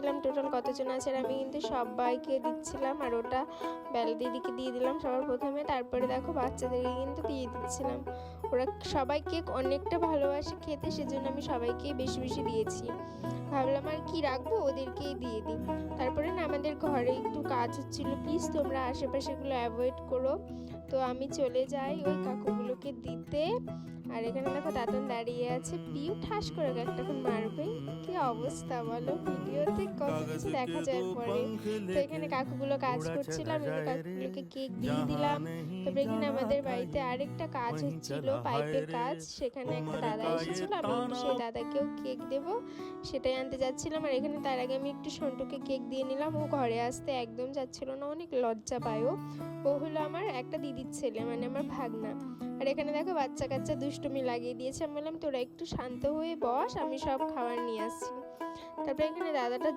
দেখছিলাম টোটাল কতজন আছে, আর আমি কিন্তু সবাইকে দিচ্ছিলাম। আর ওটা বেলা দিদিকে দিয়ে দিলাম সবার প্রথমে, তারপরে দেখো বাচ্চাদেরকে কিন্তু দিয়ে দিচ্ছিলাম। ওরা সবাই কেক অনেকটা ভালোবাসে খেতে, সেজন্য আমি সবাইকেই বেশি বেশি দিয়েছি। ভাবলাম আর কি রাখবো, ওদেরকেই দিয়ে দিই। তারপরে না আমাদের ঘরে একটু কাজ হচ্ছিলো, প্লিজ তোমরা আশেপাশেগুলো অ্যাভয়েড করো। তো আমি চলে যাই ওই কাকুগুলোকে দিতে। আর এখানে দেখো দাদন দাঁড়িয়ে আছে, পিউ ঠাস করে একটাখন মারবে। কি অবস্থা বলো, ভিডিওতে কত কিছু দেখা যায় পরে। তো এখানে কাকুগুলো কাজ করছিলাম, আমি কাকুগুলোকে কেক দিয়ে দিলাম। তারপরে এখানে আমাদের বাড়িতে আরেকটা কাজ হচ্ছিল, পাইপের কাজ। সেখানে একটা দাদা এসেছিল, আমি একটু সেই দাদাকেও কেক দেব সেটাই আনতে যাচ্ছিলাম। আর এখানে তার আগে আমি একটু সন্টুকে কেক দিয়ে নিলাম। ও ঘরে আসতে একদম যাচ্ছিল না, অনেক লজ্জা পায়। ও হলো আমার একটা দিদির ছেলে, মানে আমার ভাগনা। আর এখানে দেখো বাচ্চা কাচ্চা দুষ্টুমি লাগিয়ে দিয়েছে। আমি বললাম তোরা একটু শান্ত হয়ে বস, আমি সব খাবার নিয়ে আসছি। তারপরে এখানে দাদাটার